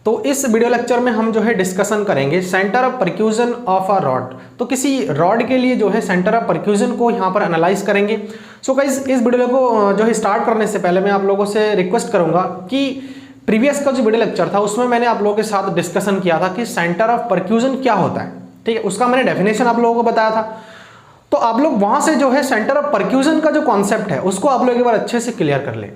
तो इस video lecture में हम जो है डिस्कशन करेंगे centre of percussion of a rod. तो किसी रॉड के लिए जो है सेंटर ऑफ परक्यूजन को यहाँ पर एनालाइज करेंगे। सो गाइस इस वीडियो को जो है स्टार्ट करने से पहले मैं आप लोगों से रिक्वेस्ट करूंगा कि प्रीवियस का जो वीडियो लेक्चर था उसमें मैंने आप लोगों के साथ डिस्कशन किया था कि सेंटर ऑफ परक्यूजन क्या होता है, ठीक है। उसका मैंने डेफिनेशन आप लोगों को बताया था। तो आप लोग वहां से जो है सेंटर ऑफ परक्यूजन का जो कॉन्सेप्ट है उसको आप लोग एक बार अच्छे से क्लियर कर ले।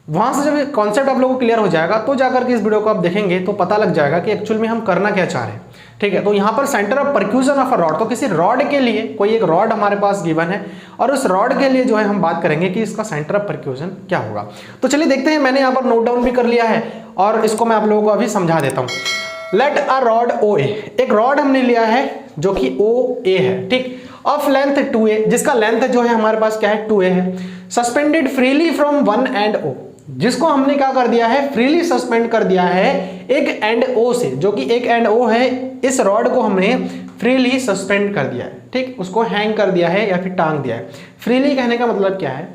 वहां से जब कॉन्सेप्ट आप लोगों को क्लियर हो जाएगा तो जाकर के इस वीडियो को आप देखेंगे तो पता लग जाएगा कि एक्चुअल में हम करना क्या चाह रहे हैं, ठीक है। तो यहाँ पर centre of percussion of a rod, तो किसी रॉड के लिए कोई एक रॉड हमारे पास गिवन है और उस रॉड के लिए जो है हम बात करेंगे कि इसका सेंटर ऑफ परक्यूजन क्या होगा। तो चलिए देखते हैं, मैंने यहाँ पर नोट डाउन भी कर लिया है और इसको मैं आप लोगों को अभी समझा देता हूँ। लेट अ रॉड ओ ए, एक रॉड हमने लिया है जो कि ओ ए है, ठीक, ऑफ लेंथ 2a, जिसका लेंथ जो है हमारे पास क्या है 2a है, suspended freely from one end O, जिसको हमने क्या कर दिया है फ्रीली सस्पेंड कर दिया है एक एंड ओ से, जो कि एक एंड ओ है, इस रॉड को हमने फ्रीली सस्पेंड कर दिया है, ठीक, उसको हैंग कर दिया है या फिर टांग दिया है। फ्रीली कहने का मतलब क्या है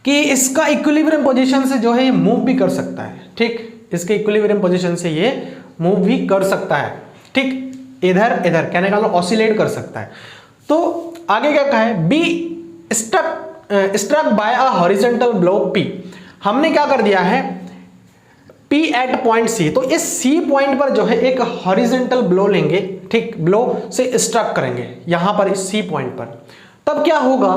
कि इसका इक्विलिब्रियम पोजीशन से जो है ये मूव भी कर सकता है, ठीक, इसके इक्विलिब्रियम पोजीशन से ये मूव भी कर सकता है, ठीक, इधर इधर कहने का मतलब ऑसिलेट कर सकता है। तो आगे क्या कहा है, be struck by a horizontal blow P, हमने क्या कर दिया है P एट पॉइंट C, तो इस C पॉइंट पर जो है एक हॉरिजॉन्टल ब्लो लेंगे, ठीक, ब्लो से स्ट्रक करेंगे यहां पर इस C पॉइंट पर, तब क्या होगा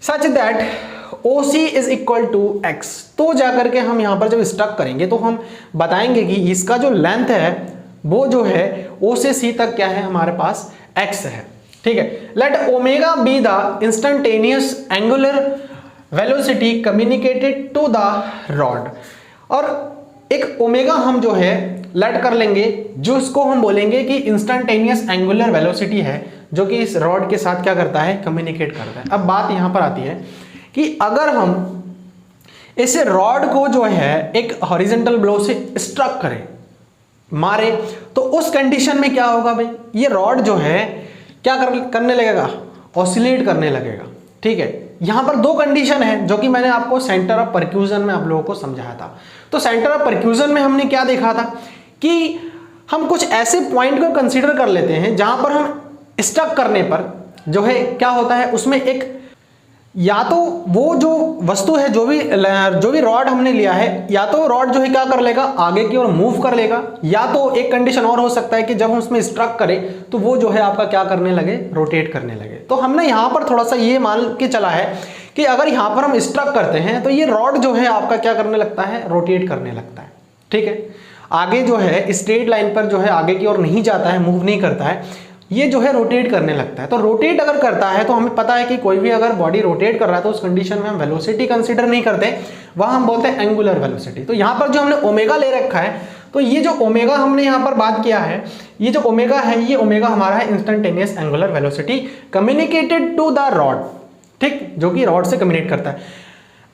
such that OC is equal to X। तो जाकर के हम यहां पर जब स्ट्रक करेंगे तो हम बताएंगे कि इसका जो लेंथ है वो जो है O से C तक क्या है हमारे पास X है, ठीक है। Let omega be the instantaneous angular velocity communicated to the rod, और एक ओमेगा हम जो है लेट कर लेंगे जो इसको हम बोलेंगे कि इंस्टेंटेनियस एंगुलर वेलोसिटी है, जो कि इस रॉड के साथ क्या करता है कम्युनिकेट करता है। अब बात यहां पर आती है कि अगर हम इस रॉड को जो है एक हॉरिजॉन्टल ब्लो से स्ट्रक करें, मारे, तो उस कंडीशन में क्या होगा भाई, ये रॉड जो है क्या करने लगेगा, ऑसिलेट करने लगेगा, ठीक है। यहां पर दो कंडीशन है जो कि मैंने आपको सेंटर ऑफ परक्यूजन में आप लोगों को समझाया था। तो सेंटर ऑफ परक्यूजन में हमने क्या देखा था कि हम कुछ ऐसे पॉइंट को कंसीडर कर लेते हैं जहां पर हम स्ट्रक करने पर जो है क्या होता है उसमें एक, या तो वो जो वस्तु है जो भी रॉड हमने लिया है, या तो रॉड जो है क्या कर लेगा आगे की ओर मूव कर लेगा, या तो एक कंडीशन और हो सकता है कि जब हम उसमें स्ट्रक करें तो वो जो है आपका क्या करने लगे, रोटेट करने लगे। तो हमने यहां पर थोड़ा सा ये मान के चला है कि अगर यहां पर हम स्ट्रक करते हैं तो ये रॉड जो है आपका क्या करने लगता है, रोटेट करने लगता है, ठीक है। आगे जो है स्ट्रेट लाइन पर जो है आगे की ओर नहीं जाता है, मूव नहीं करता है, ये जो है रोटेट करने लगता है। तो रोटेट अगर करता है तो हमें पता है कि कोई भी अगर बॉडी रोटेट कर रहा है तो उस कंडीशन में हम वेलोसिटी कंसीडर नहीं करते, वहां हम बोलते हैं एंगुलर वेलोसिटी। तो यहां पर जो हमने ओमेगा ले रखा है, तो ये जो ओमेगा हमने यहां पर बात किया है, ये जो ओमेगा है ये ओमेगा हमारा है instantaneous angular velocity communicated to the rod, ठीक, जो कि रॉड से कम्युनिकेट करता है,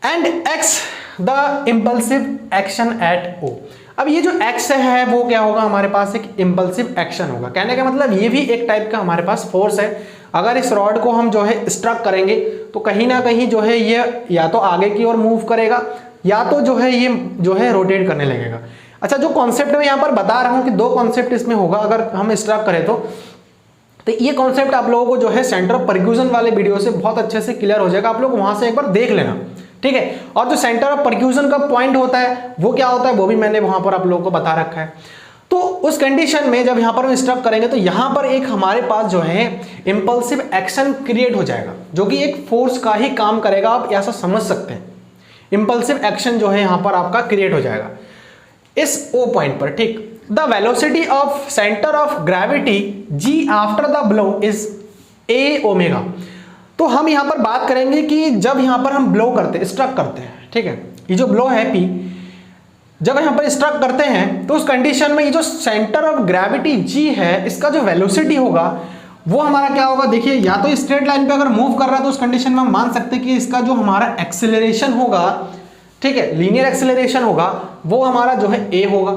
and x the impulsive action at O. अब ये जो एक्स है वो क्या होगा हमारे पास, एक इंपल्सिव एक्शन होगा। कहने का मतलब ये भी एक टाइप का हमारे पास फोर्स है। अगर इस रॉड को हम जो है स्ट्रक करेंगे तो कहीं ना कहीं जो है ये या तो आगे की ओर मूव करेगा या तो जो है ये जो है रोटेट करने लगेगा। अच्छा, जो कॉन्सेप्ट मैं यहाँ पर बता रहा हूँ कि दो कॉन्सेप्ट इसमें होगा अगर हम स्ट्रक करें तो ये कॉन्सेप्ट आप लोगों को जो है सेंटर ऑफ परक्यूजन वाले वीडियो से बहुत अच्छे से क्लियर हो जाएगा। आप लोग वहां से एक बार देख लेना, ठीक है। और जो सेंटर ऑफ परक्यूजन का पॉइंट होता है वो क्या होता है वो भी मैंने वहां पर आप लोगों को बता रखा है। तो उस कंडीशन में जब यहां पर हम स्ट्रक करेंगे तो यहां पर एक हमारे पास जो है इंपल्सिव एक्शन क्रिएट हो जाएगा, जो कि एक फोर्स का ही काम करेगा, आप ऐसा समझ सकते हैं। इंपल्सिव एक्शन जो है यहां पर आपका क्रिएट हो जाएगा इस ओ पॉइंट पर, ठीक। The velocity of centre of gravity G after the blow is a omega. तो हम यहां पर बात करेंगे कि जब यहां पर हम ब्लो करते स्ट्रक करते हैं, ठीक है, ये जो ब्लो है पी, जब यहां पर स्ट्रक करते हैं तो उस कंडीशन में ये जो सेंटर ऑफ ग्रेविटी जी है इसका जो वेलोसिटी होगा वो हमारा क्या होगा, देखिए, या तो स्ट्रेट लाइन पे अगर मूव कर रहा है तो उस कंडीशन में हम मान सकते हैं कि इसका जो हमारा एक्सेलरेशन होगा, ठीक है, लीनियर एक्सेलरेशन होगा, वो हमारा जो है ए होगा,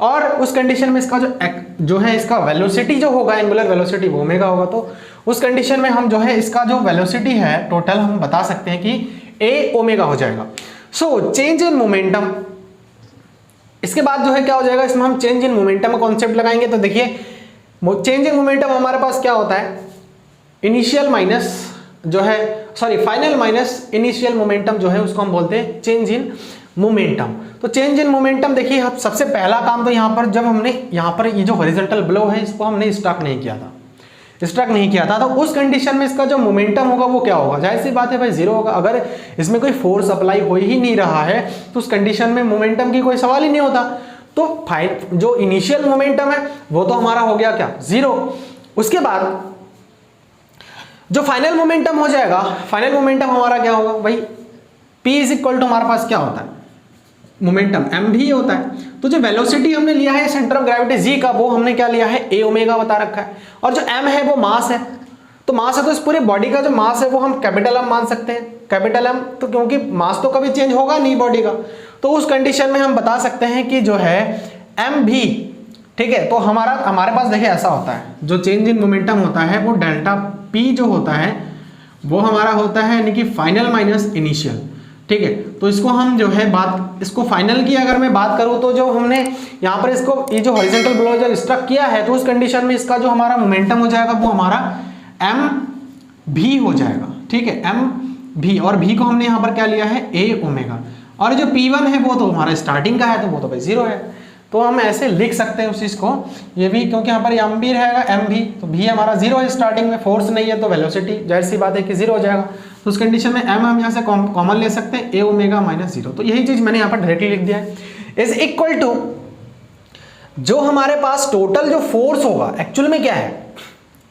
और उस कंडीशन में इसका जो है इसका वेलोसिटी जो होगा, एंगुलर वेलोसिटी, वो ओमेगा होगा। तो उस कंडीशन में हम जो है इसका जो वेलोसिटी है टोटल हम बता सकते हैं कि ए ओमेगा हो जाएगा। सो चेंज इन मोमेंटम इसके बाद जो है क्या हो जाएगा, इसमें हम चेंज इन मोमेंटम का कॉन्सेप्ट लगाएंगे। तो देखिए चेंज इन मोमेंटम हमारे पास क्या होता है, इनिशियल माइनस जो है फाइनल माइनस इनिशियल मोमेंटम जो है उसको हम बोलते हैं चेंज इन मोमेंटम। तो चेंज इन मोमेंटम देखिए हम सबसे पहला काम तो यहाँ पर जब हमने यहाँ पर ये जो हॉरिजॉन्टल ब्लो है इसको हमने स्ट्रक नहीं किया था, तो उस कंडीशन में इसका जो मोमेंटम होगा वो क्या होगा, जाहिर सी बात है भाई जीरो होगा। अगर इसमें कोई फोर्स अप्लाई हो ही नहीं रहा है तो उस कंडीशन में मोमेंटम की कोई सवाल ही नहीं होता। तो जो इनिशियल मोमेंटम है वो तो हमारा हो गया क्या, जीरो। उसके बाद जो फाइनल मोमेंटम हो जाएगा, फाइनल मोमेंटम हमारा क्या होगा भाई, P इज इक्वल टू हमारे पास क्या होता है, मोमेंटम m भी होता है। तो जो वेलोसिटी हमने लिया है सेंटर ऑफ ग्रेविटी g का, वो हमने क्या लिया है, a ओमेगा बता रखा है। और जो m है वो मास है, तो मास है तो इस पूरे बॉडी का जो मास है वो हम कैपिटल M मान सकते हैं, कैपिटल M। तो क्योंकि मास तो कभी चेंज होगा नहीं बॉडी का, तो उस कंडीशन में हम बता सकते हैं कि जो है m भी, ठीक है। तो हमारे पास देखिए ऐसा होता है, जो चेंज इन मोमेंटम होता है वो डेल्टा p जो होता है वो हमारा होता है यानी कि फाइनल माइनस इनिशियल, ठीक है। तो इसको हम जो है इसको फाइनल की अगर मैं बात करूं तो जो हमने यहाँ पर इसको ये जो हॉरिजॉन्टल ब्लो जब स्ट्रक किया है तो उस कंडीशन में इसका जो हमारा मोमेंटम हो जाएगा वो हमारा m भी हो जाएगा, ठीक है, m भी। और भी को हमने यहाँ पर क्या लिया है, a ओमेगा। और जो p1 है वो तो हमारा स्टार्टिंग का है तो वो तो भाई जीरो है, तो हम ऐसे लिख सकते हैं उस चीज को, ये भी क्योंकि यहाँ पर m भी रहेगा m भी, तो भी हमारा जीरो है, स्टार्टिंग में फोर्स नहीं है तो वेलोसिटी जाहिर सी बात है कि जीरो हो जाएगा। तो उस कंडीशन में m हम यहाँ से कॉमन ले सकते हैं, a ओमेगा माइनस जीरो। तो यही चीज मैंने यहाँ पर डायरेक्टली लिख दिया है, इज इक्वल टू जो हमारे पास टोटल जो फोर्स होगा एक्चुअल में क्या है,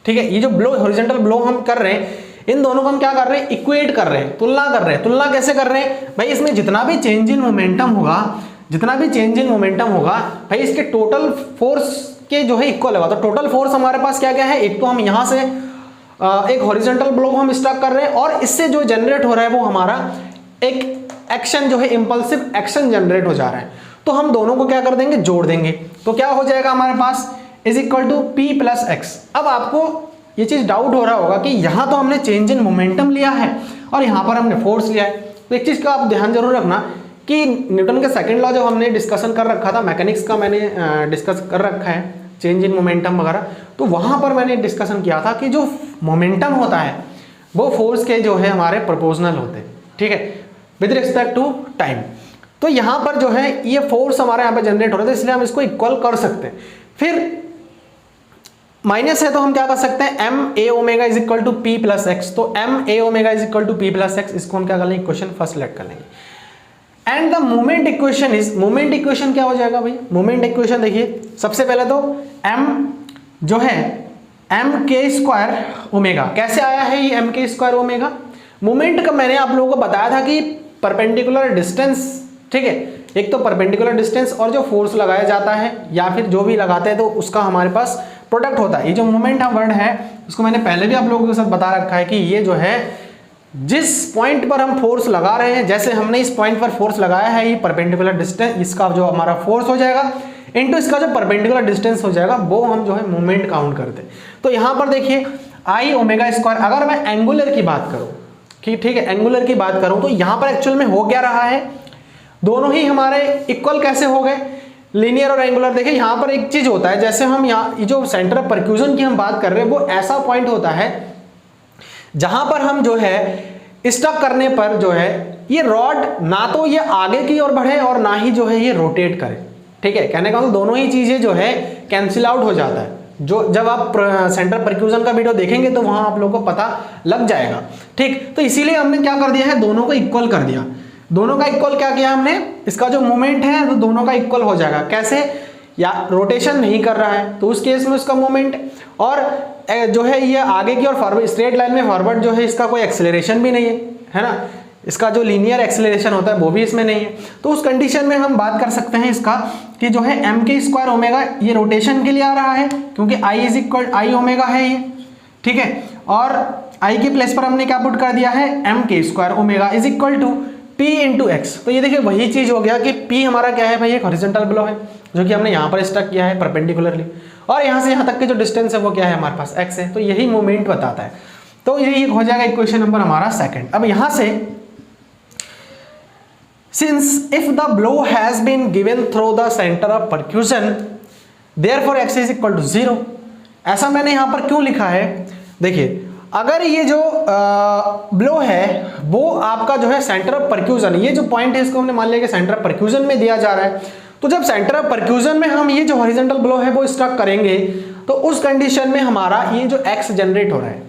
ठीक है। ये जो ब्लो हॉरिजॉन्टल ब्लो हम कर रहे हैं, इन दोनों को हम क्या कर रहे हैं, इक्वेट कर रहे हैं, तुलना कर रहे हैं। तुलना कैसे कर रहे हैं भाई, इसमें जितना भी चेंज इन मोमेंटम होगा, भाई इसके टोटल फोर्स के जो है इक्वल होगा। तो टोटल फोर्स हमारे पास क्या क्या है, एक तो हम यहाँ से एक हॉरिजॉन्टल ब्लो हम स्ट्रक कर रहे हैं और इससे जो जनरेट हो रहा है वो हमारा एक एक्शन जो है इंपल्सिव एक्शन जनरेट हो जा रहा है। तो हम दोनों को क्या कर देंगे, जोड़ देंगे, तो क्या हो जाएगा हमारे पास is equal to P plus x. अब आपको ये चीज डाउट हो रहा होगा कि यहाँ तो हमने चेंज इन मोमेंटम लिया है और यहाँ पर हमने फोर्स लिया है। तो एक चीज का आप ध्यान जरूर रखना कि न्यूटन का सेकंड लॉ जब हमने डिस्कशन कर रखा था, मैकेनिक्स का मैंने डिस्कस कर रखा है चेंज इन मोमेंटम वगैरह, तो वहां पर मैंने डिस्कशन किया था कि जो मोमेंटम होता है वो फोर्स के जो है हमारे प्रोपोर्शनल होते हैं, ठीक है, विद रिस्पेक्ट टू टाइम। तो यहाँ पर जो है ये फोर्स हमारे यहाँ पे जनरेट हो रहा है, इसलिए हम इसको इक्वल कर सकते हैं। फिर माइनस है तो हम क्या कर सकते हैं, m a omega is equal to P plus x. तो m a omega is equal to P plus x, इसको हम क्या कर लेंगे, इक्वेशन फर्स्ट लेट कर लेंगे। And the moment equation is, moment equation क्या हो जाएगा भाई, मोमेंट इक्वेशन देखिए सबसे पहले तो m जो है m k स्क्वायर ओमेगा, कैसे आया है ये m k square omega, moment का मैंने आप लोगों को बताया था कि परपेंडिकुलर डिस्टेंस, ठीक है, एक तो परपेंडिकुलर डिस्टेंस और जो फोर्स लगाया जाता है या फिर जो भी लगाते हैं तो उसका हमारे पास प्रोडक्ट होता है। ये जो मोमेंट वर्ड है उसको मैंने पहले भी आप लोगों के साथ बता रखा है कि ये जो है जिस पॉइंट पर हम फोर्स लगा रहे हैं, जैसे हमने इस पॉइंट पर फोर्स लगाया है, ये परपेंडिकुलर डिस्टेंस, इसका जो हमारा फोर्स हो जाएगा इनटू इसका जो परपेंडिकुलर डिस्टेंस हो जाएगा वो हम जो है मोमेंट काउंट करते हैं। तो यहाँ पर देखिए आई ओमेगा स्क्वायर, अगर मैं एंगुलर की बात करूँ कि ठीक है एंगुलर की बात करूँ तो यहाँ पर एक्चुअल में हो क्या रहा है, दोनों ही हमारे इक्वल कैसे हो गए, लीनियर और एंगुलर। देखिए यहाँ पर एक चीज होता है, जैसे हम यहाँ जो सेंटर ऑफ परक्यूजन की हम बात कर रहे हैं वो ऐसा पॉइंट होता है जहां पर हम जो है स्टक करने पर जो है ये रॉड ना तो ये आगे की ओर बढ़े और ना ही जो है ये रोटेट करे, ठीक है। कहने का मतलब दोनों ही चीजें जो है कैंसिल आउट हो जाता है। जो जब आप सेंटर परक्यूजन का वीडियो देखेंगे तो वहां आप लोगों को पता लग जाएगा, ठीक। तो इसीलिए हमने क्या कर दिया है, दोनों को इक्वल कर दिया। दोनों का इक्वल क्या किया हमने, इसका जो मोमेंट है तो दोनों का इक्वल हो जाएगा। कैसे, या रोटेशन नहीं कर रहा है तो उस केस में उसका मोमेंट, और जो है ये आगे की और फॉरवर्ड स्ट्रेट लाइन में फॉरवर्ड जो है इसका कोई एक्सेलरेशन भी नहीं है ना, इसका जो लीनियर एक्सेलरेशन होता है वो भी इसमें नहीं है। तो उस कंडीशन में हम बात कर सकते हैं इसका कि जो है m के स्क्वायर ओमेगा ये रोटेशन के लिए आ रहा है क्योंकि i is equal I omega है ये, ठीक है। और i के प्लेस पर हमने क्या पुट कर दिया है, m के square omega is equal to P into x. तो ये देखिए वही चीज हो गया कि P हमारा क्या है भाई, एक हॉरिजॉन्टल ब्लो है जो कि हमने यहाँ पर स्टक किया है परपेंडिकुलरली, और यहाँ से यहाँ तक के जो डिस्टेंस है वो क्या है हमारे पास x है। तो यही मोमेंट बताता है। तो यही हो जाएगा इक्वेशन नंबर हमारा सेकंड। अब यहाँ से since if the blow has been given through the centre of percussion therefore x is equal to 0। ऐसा मैंने यहां पर क्यों लिखा है, देखिए अगर ये जो ब्लो है वो आपका जो है सेंटर ऑफ परक्यूजन, ये जो पॉइंट है इसको हमने मान लिया कि सेंटर ऑफ परक्यूजन में दिया जा रहा है, तो जब सेंटर ऑफ परक्यूजन में हम ये जो हॉरिजॉन्टल ब्लो है वो स्ट्रक करेंगे तो उस कंडीशन में हमारा ये जो x जनरेट हो रहा है,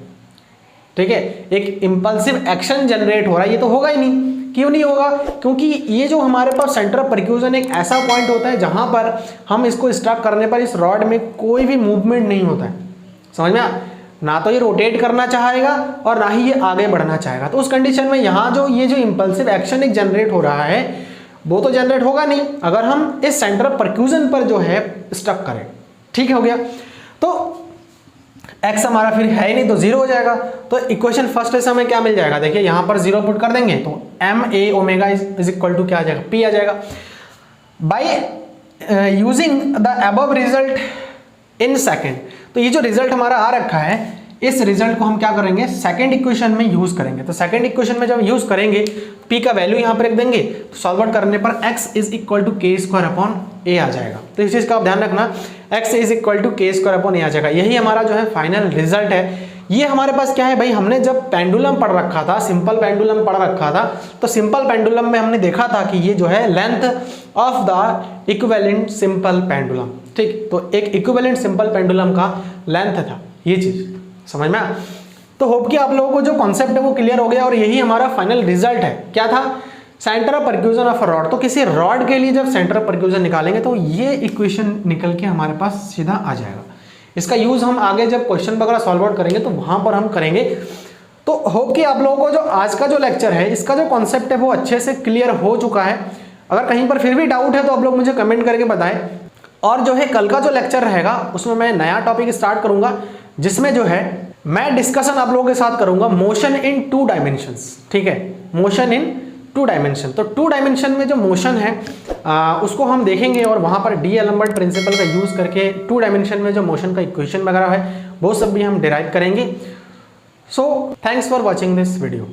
ठीक है, एक इंपल्सिव एक्शन जनरेट हो रहा है, ये तो होगा ही नहीं। क्यों नहीं होगा, क्योंकि ये जो हमारे पास सेंटर ऑफ परक्यूजन एक ऐसा पॉइंट होता है जहां पर हम इसको स्ट्रक करने पर इस रॉड में कोई भी मूवमेंट नहीं होता है, समझ में, ना तो ये रोटेट करना चाहेगा और ना ही ये आगे बढ़ना चाहेगा। तो उस कंडीशन में यहाँ जो ये जो इंपल्सिव एक्शन एक जनरेट हो रहा है वो तो जनरेट होगा नहीं अगर हम इस सेंटर ऑफ परक्यूजन पर जो है स्ट्रक करें, ठीक हो गया। तो x हमारा फिर है ही नहीं तो 0 हो जाएगा। तो इक्वेशन फर्स्ट से हमें क्या मिल जाएगा, देखिए यहाँ पर 0 पुट कर देंगे तो ma omega is equal to क्या आ जाएगा, p आ जाएगा। By using the above result in second, तो ये जो रिजल्ट हमारा आ रखा है इस रिजल्ट को हम क्या करेंगे, सेकंड इक्वेशन में यूज करेंगे। तो सेकंड इक्वेशन में जब यूज करेंगे p का वैल्यू यहाँ पर रख देंगे तो सॉल्व आउट करने पर x इज इक्वल टू के स्क्वायर अपॉन a आ जाएगा। तो इस चीज का आप ध्यान रखना, x इज इक्वल टू के स्क्वायर अपॉन a आ जाएगा। यही हमारा जो है फाइनल रिजल्ट है। ये हमारे पास क्या है भाई, हमने जब पेंडुलम पढ़ रखा था, सिंपल पेंडुलम पढ़ रखा था, तो सिंपल पेंडुलम में हमने देखा था कि ये जो है length of the equivalent simple pendulum, ठीक, तो एक इक्विवेलेंट सिंपल पेंडुलम का लेंथ था, ये चीज समझ में। तो होप कि आप लोगों को जो कॉन्सेप्ट है वो क्लियर हो गया और यही हमारा फाइनल रिजल्ट है। क्या था, centre of percussion of a rod. तो किसी रॉड के लिए जब सेंटर ऑफ परक्यूजन निकालेंगे तो ये इक्वेशन निकल के हमारे पास सीधा आ जाएगा। इसका यूज हम आगे जब क्वेश्चन वगैरह सॉल्व आउट करेंगे तो वहां पर हम करेंगे। तो होप कि आप लोगों को जो आज का जो लेक्चर है इसका जो कॉन्सेप्ट है वो अच्छे से क्लियर हो चुका है। अगर कहीं पर फिर भी डाउट है तो आप लोग मुझे कमेंट करके बताएं। और जो है कल का जो लेक्चर रहेगा उसमें मैं नया टॉपिक स्टार्ट करूंगा जिसमें जो है मैं डिस्कशन आप लोगों के साथ करूंगा मोशन इन 2 डायमेंशंस, ठीक है, मोशन इन 2 डायमेंशन। तो 2 डायमेंशन में जो मोशन है उसको हम देखेंगे और वहां पर डी-एलम्बर्ट प्रिंसिपल का यूज करके 2 डायमेंशन में जो मोशन का इक्वेशन वगैरह है वो सब भी हम डिराइव करेंगे। So thanks for watching this video.